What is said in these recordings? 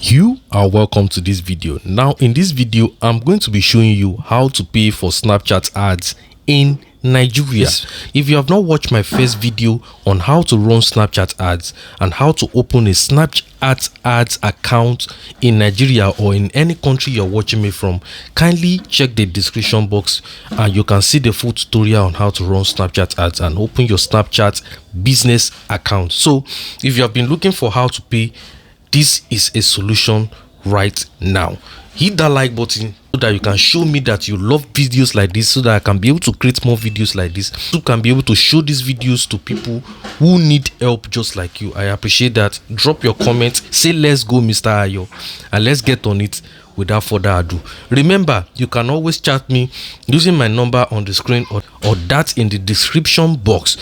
You are welcome to this video. Now in this video I'm going to be showing you how to pay for Snapchat ads in Nigeria. If you have not watched my first video on how to run Snapchat ads and how to open a Snapchat ads account in Nigeria or in any country you're watching me from, kindly check the description box and you can see the full tutorial on how to run Snapchat ads and open your Snapchat business account. So if you have been looking for how to pay, this is a solution right now. Hit that like button so that you can show me that you love videos like this, so that I can be able to create more videos like this. You can be able to show these videos to people who need help just like you. I appreciate that. Drop your comments, say let's go Mr. Ayo, and let's get on it without further ado. Remember, you can always chat me using my number on the screen or that in the description box.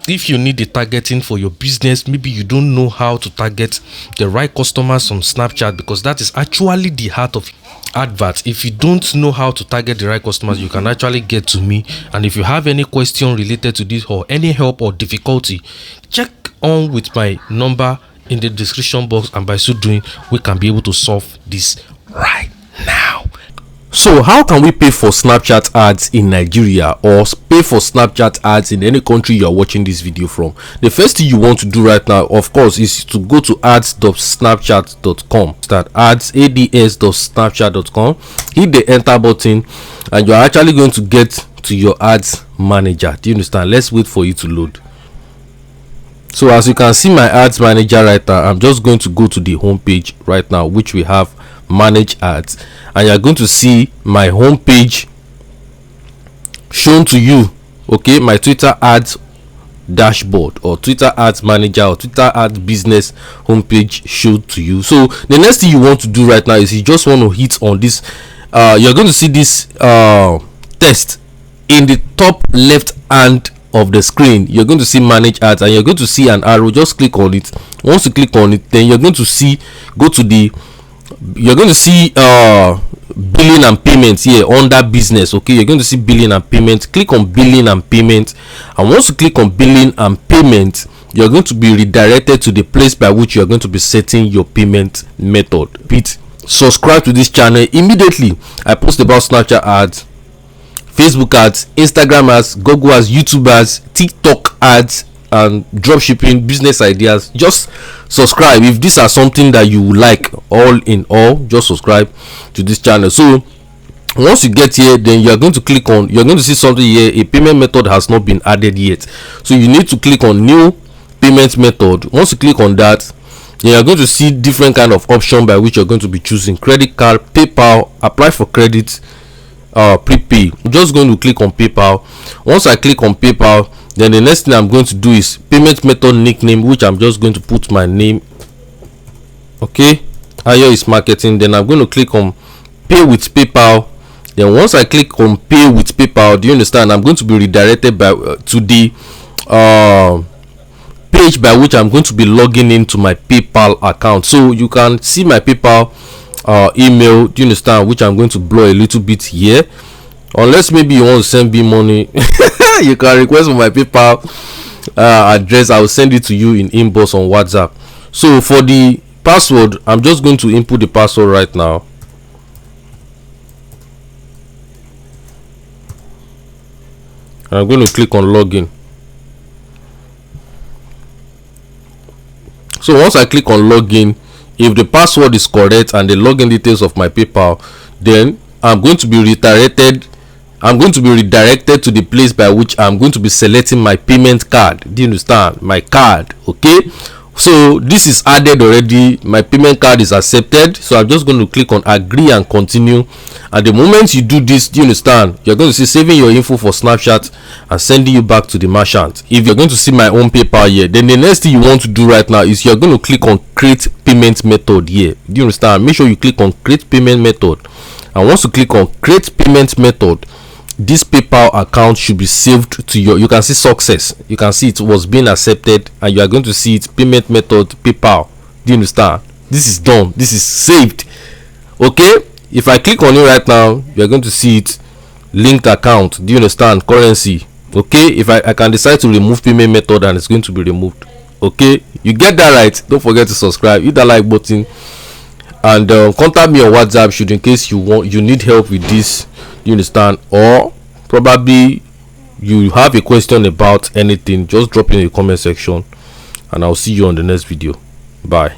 If you need the targeting for your business, maybe you don't know how to target the right customers on Snapchat, because that is actually the heart of adverts. If you don't know how to target the right customers, you can actually get to me. And if you have any question related to this or any help or difficulty, check on with my number in the description box, and by so doing we can be able to solve this right now. So how can we pay for Snapchat ads in Nigeria, or pay for Snapchat ads in any country you are watching this video from? The first thing you want to do right now, of course, is to go to ads.snapchat.com. Start ads.snapchat.com. Hit the enter button and you're actually going to get to your ads manager. Do you understand? Let's wait for it to load. So as you can see my ads manager right now, I'm just going to go to the home page right now, which we have manage ads, and you're going to see my home page shown to you. Okay, my Twitter ads dashboard or Twitter ads manager or Twitter ads business homepage showed to you. So the next thing you want to do right now is you just want to hit on this. You're going to see this test in the top left hand of the screen. You're going to see manage ads and you're going to see an arrow. Just click on it. Once you click on it, then you're going to see billing and payments here under business. Okay, you're going to see billing and payment. Click on billing and payment, and once you click on billing and payment, you're going to be redirected to the place by which you're going to be setting your payment method. Please subscribe to this channel immediately. I post about Snapchat ads, Facebook ads, Instagram ads, Google ads, YouTube ads, TikTok ads, and dropshipping business ideas. Just subscribe if these are something that you like. All in all, just subscribe to this channel. So once you get here, then you're going to click on, you're going to see something here, a payment method has not been added yet. So you need to click on new payment method. Once you click on that, then you're going to see different kind of option by which you're going to be choosing: credit card, PayPal, apply for credit, prepay. I'm just going to click on PayPal. Once I click on PayPal, then the next thing I'm going to do is payment method nickname, which I'm just going to put my name. Okay, Ayo is marketing. Then I'm going to click on pay with PayPal. Then once I click on pay with PayPal, do you understand, I'm going to be redirected to the page by which I'm going to be logging into my PayPal account. So you can see my PayPal email, do you understand, which I'm going to blur a little bit here. Unless maybe you want to send me money, you can request for my PayPal address. I will send it to you in inbox on WhatsApp. So for the password, I'm just going to input the password right now. I'm going to click on login. So once I click on login, if the password is correct and the login details of my PayPal, then I'm going to be redirected to the place by which I'm going to be selecting my payment card. Do you understand? My card. Okay, so this is added already. My payment card is accepted, so I'm just going to click on agree and continue. And the moment you do this, do you understand, you're going to see saving your info for Snapchat and sending you back to the merchant. If you're going to see my own PayPal here, then the next thing you want to do right now is you're going to click on create payment method here. Do you understand? Make sure you click on create payment method, and once you click on create payment method, this PayPal account should be saved to your, you can see success, you can see it was being accepted, and you are going to see it payment method PayPal. Do you understand? This is done, this is saved. Okay, if I click on it right now, you are going to see it linked account. Do you understand? Currency. Okay, if I can decide to remove payment method and it's going to be removed. Okay, you get that right. Don't forget to subscribe, hit that like button, and contact me on WhatsApp should in case you need help with this, you understand, or probably you have a question about anything. Just drop in the comment section and I'll see you on the next video. Bye.